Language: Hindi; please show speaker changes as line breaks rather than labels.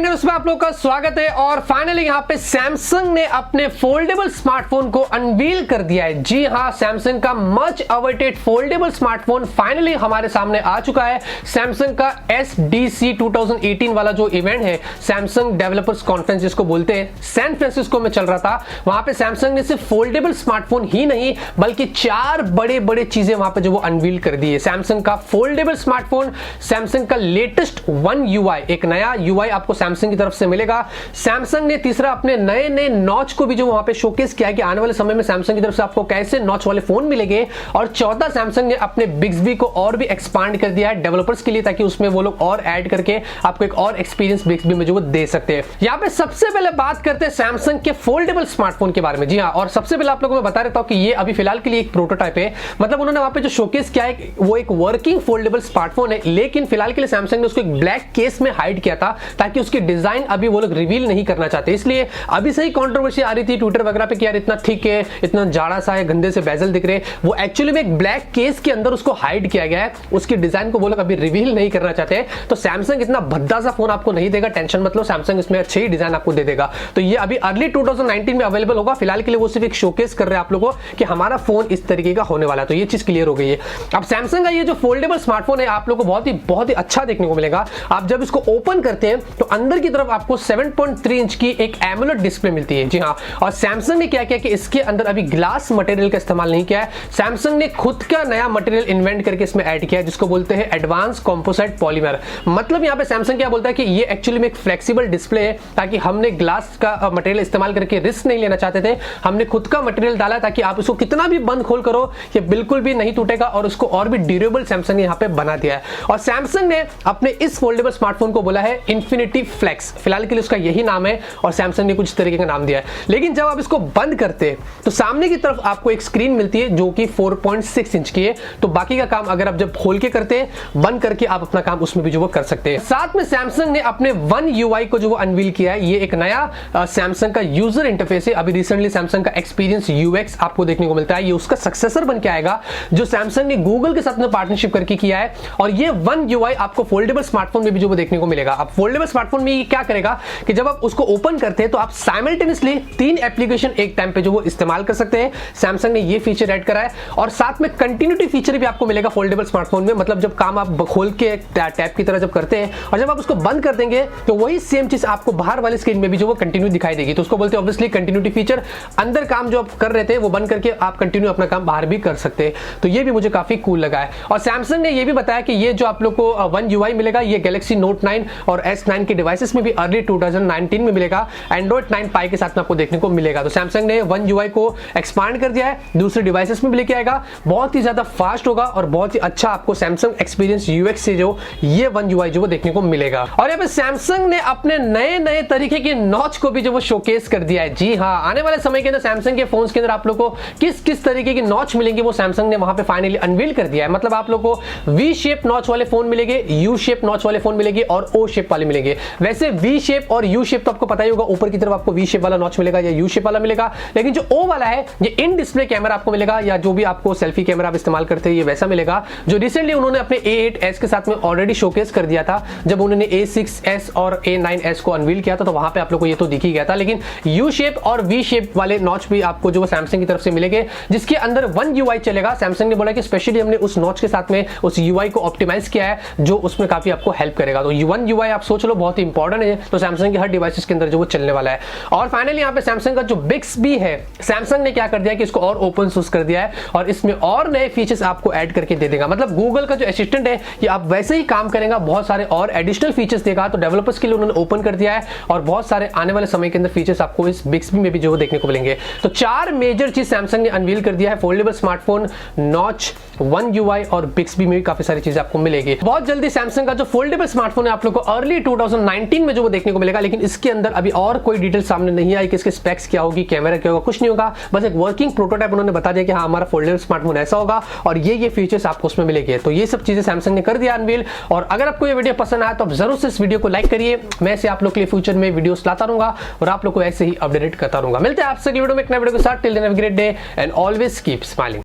फ्रेंड, उसमें आप लोगों का स्वागत है। और फाइनली यहाँ पे सैमसंग ने अपने फोल्डेबल स्मार्टफोन को अनवील कर दिया है। जी हाँ, सैमसंग का much awaited foldable smartphone finally हमारे सामने आ चुका है। सैमसंग का SDC 2018 वाला जो इवेंट है, सैमसंग डेवलपर्स कॉन्फ्रेंस जिसको बोलते हैं, सैन फ्रांसिस्को में चल रहा था। वहां पे सैमसंग ने सिर्फ फोल्डेबल स्मार्टफोन ही नहीं बल्कि 4 बड़े बड़े चीजें वहां पे जो वो अनवील कर दी है। सैमसंग का फोल्डेबल स्मार्टफोन, सैमसंग का लेटेस्ट वन UI, एक नया UI आपको सैमसंग की तरफ से मिलेगा। सैमसंग ने तीसरा अपने नए नए नॉच को भी जो वहां पे शोकेस किया है कि आने वाले समय में सैमसंग की तरफ से आपको कैसे नॉच वाले फोन मिलेंगे। और चौथा, सैमसंग ने अपने बिक्सबी को और भी एक्सपांड कर दिया है डेवलपर्स के लिए, ताकि उसमें वो लोग और ऐड करके आपको एक और एक्सपीरियंस बिक्सबी में जो वो दे सकते हैं। यहां पे सबसे पहले बात करते हैं सैमसंग के फोल्डेबल स्मार्टफोन के बारे में। जी हां, और सबसे पहले आप लोगों को मैं बता देता हूं कि ये अभी फिलहाल के लिए एक प्रोटोटाइप है। मतलब उन्होंने वहां पे जो शोकेस किया है वो एक वर्किंग फोल्डेबल स्मार्टफोन है, लेकिन फिलहाल के लिए सैमसंग ने उसको एक ब्लैक केस में हाइड किया था ताकि उसकी डिजाइन अभी वो लोग रिवील नहीं करना चाहते। इसलिए अभी से ही कंट्रोवर्सी आ रही थी ट्विटर वगैरह पे कि यार इतना थिक है, इतना जाड़ा सा है, गंदे से बेजल दिख रहे। वो एक्चुअली में एक ब्लैक केस के अंदर उसको हाइड किया गया है, उसकी डिजाइन को वो लोग अभी रिवील नहीं करना चाहते। तो सैमसंग इतना भद्दा सा फोन आपको नहीं देगा, टेंशन मत लो, सैमसंग इसमें अच्छी ही डिजाइन आपको दे देगा। तो ये अभी अर्ली 2019 में अवेलेबल होगा। फिलहाल के लिए वो सिर्फ एक शोकेस कर रहे हैं आप लोगों को कि हमारा फोन इस तरीके का होने वाला है। तो ये चीज क्लियर हो गई है। अब सैमसंग का ये जो फोल्डेबल स्मार्टफोन है आप लोगों को बहुत ही अच्छा देखने को मिलेगा। आप जब इसको ओपन करते हैं तो अंदर की तरफ आपको 7.3 इंच की एक एमोलेड डिस्प्ले मिलती है। जी हाँ, और सैमसंग ने क्या किया कि इसके अंदर अभी ग्लास मटेरियल का इस्तेमाल नहीं किया है। सैमसंग ने खुद का नया मटेरियल इन्वेंट करके इसमें ऐड किया है, जिसको बोलते हैं एडवांस कंपोजिट पॉलीमर। मतलब यहां पे सैमसंग क्या बोलता है कि ये एक्चुअली में एक फ्लेक्सिबल डिस्प्ले है, ताकि हमने ग्लास का मटेरियल इस्तेमाल करके रिस्क नहीं लेना चाहते थे। हमने खुद का मटेरियल डाला ताकि आप इसको कितना भी बंद खोल करो ये बिल्कुल भी नहीं टूटेगा, और उसको और भी ड्यूरेबल सैमसंग ने यहां पे बना दिया है। और सैमसंग ने अपने इस फोल्डेबल स्मार्टफोन को बोला है इन्फिनिटी फ्लेक्स। फिलहाल के लिए उसका यही नाम है और सैमसंग ने कुछ तरीके का नाम दिया है। लेकिन जब आप इसको बंद करते हैं तो सामने की तरफ आपको एक स्क्रीन मिलती है जो कि 4.6 इंच की है। तो बाकी का काम अगर आप जब खोल के करते हैं, बंद करके आप अपना काम उसमें भी जो वो कर सकते हैं। साथ में सैमसंग ने अपने वन UI को जो वो अनवील किया है। ये एक नया सैमसंग का यूजर इंटरफेस है। अभी रिसेंटली सैमसंग का एक्सपीरियंस UX आपको देखने को मिलता है। ये उसका सक्सेसर बन के आएगा जो सैमसंग ने गूगल के साथ में पार्टनरशिप करके किया है। और ये वन UI आपको फोल्डेबल स्मार्टफोन में भी जो वो देखने को मिलेगा। अब फोल्डेबल स्मार्टफोन में ये क्या करेगा कि जब आप उसको ओपन करते हैं तो आप साइमल्टेनियसली 3 एप्लीकेशन एक टाइम पे जो वो इस्तेमाल कर सकते हैं। सैमसंग ने ये फीचर ऐड करा है। और साथ में कंटिन्यूटी फीचर भी आपको मिलेगा फोल्डेबल स्मार्टफोन में। मतलब जब काम आप खोल के टैब की तरह जब करते हैं और जब आप उसको बंद कर देंगे तो वही सेम चीज आपको बाहर वाली स्क्रीन में भी जो वो कंटिन्यू दिखाई देगी। तो उसको बोलते हैं ऑब्वियसली कंटिन्यूटी फीचर। अंदर काम जो आप कर रहे थे वो बंद करके आप कंटिन्यू अपना काम बाहर भी कर सकते हैं। तो ये भी मुझे काफी कूल लगा है। और सैमसंग ने ये भी बताया कि ये जो आप लोग को वन UI मिलेगा ये गैलेक्सी नोट 9 और S9 के डिवाइसेस में भी अर्ली 2019 में मिलेगा। एंड्रॉइड 9 पाई के साथ में आपको देखने को मिलेगा। तो सैमसंग ने वन UI को एक्सपांड कर दिया है, दूसरे डिवाइसेस में भी लेके आएगा। बहुत ही ज्यादा फास्ट होगा और बहुत ही अच्छा आपको सैमसंग एक्सपीरियंस UX से जो ये वन UI जो वो देखने को मिलेगा। और यहाँ पे सैमसंग ने अपने नए नए तरीके के नॉच को भी जो वो शोकेस कर दिया है। जी हाँ, आने वाले समय के अंदर सैमसंग के फोन्स के अंदर आप लोग को किस किस तरीके के नॉच मिलेंगे वो सैमसंग ने वहां पे फाइनली अनवील कर दिया है। मतलब आप लोग को V शेप नॉच वाले फोन मिलेंगे, U शेप नॉच वाले फोन मिलेंगे और O शेप वाले मिलेंगे। वैसे V शेप और U शेप तो आपको पता ही होगा, ऊपर की तरफ आपको V शेप वाला नॉच मिलेगा या U शेप वाला मिलेगा। लेकिन जो O वाला है ये इन डिस्प्ले कैमरा आपको मिलेगा, या जो भी आपको सेल्फी कैमरा आप इस्तेमाल करते हैं ये वैसा मिलेगा, जो रिसेंटली उन्होंने अपने A8s के साथ में ऑलरेडी शोकेस कर दिया था। जब उन्होंने A6s और A9s को अनवील किया था तो वहां पे आप लोग को ये तो दिख ही गया था। लेकिन U शेप और V शेप वाले नॉच भी आपको जो सैमसंग की तरफ से मिलेंगे, जिसके अंदर वन UI चलेगा। सैमसंग ने बोला कि स्पेशली हमने उस नॉच के साथ में उस UI को ऑप्टिमाइज किया है जो उसमें काफी आपको हेल्प करेगा। तो वन UI आप सोच लो बहुत ही इंपॉर्टेंट है, तो सैमसंग के हर डिवाइसेस के अंदर जो वो चलने वाला है। और फाइनली यहाँ पे सैमसंग का जो Bixby है, सैमसंग ने क्या कर दिया कि इसको और ओपन सोर्स कर दिया है और इसमें और नए फीचर्स आपको ऐड करके दे देगा। मतलब गूगल का जो असिस्टेंट है ये आप वैसे ही काम करेगा, बहुत सारे और एडिशनल फीचर्स देगा। तो डेवलपर्स के लिए उन्होंने ओपन कर दिया है और बहुत सारे आने वाले समय के अंदर फीचर्स आपको इस Bixby में भी जो देखने को मिलेंगे। तो 4 मेजर चीज सैमसंग ने अनवील कर दिया है, foldable smartphone, notch, one UI और Bixby में भी काफी सारी चीजें आपको मिलेगी। बहुत जल्दी सैमसंग का जो फोल्डेबल स्मार्टफोन है आप लोग को अर्ली 2019 में जो वो देखने को मिलेगा। लेकिन इसके अंदर अभी और कोई डिटेल सामने नहीं आई कि इसके स्पेक्स क्या होगी, कैमरा क्या होगा, कुछ नहीं होगा। बस एक वर्किंग प्रोटोटाइप उन्होंने बता दिया कि हाँ हमारा फोल्डेबल स्मार्टफोन ऐसा होगा और ये फीचर्स आपको उसमें मिलेंगे। तो ये सब चीजें सैमसंग ने कर दिया अनवील। और अगर आपको ये वीडियो पसंद आया तो आप जरूर से इस वीडियो को लाइक करिए। मैं ऐसे आप लोग के लिए फ्यूचर में वीडियोस लाता रहूंगा और आप लोग को ऐसे ही अपडेट करता रहूंगा। मिलते हैं आपसे अगली वीडियो में एक नए वीडियो के साथ। Till then have a great day and always keep smiling.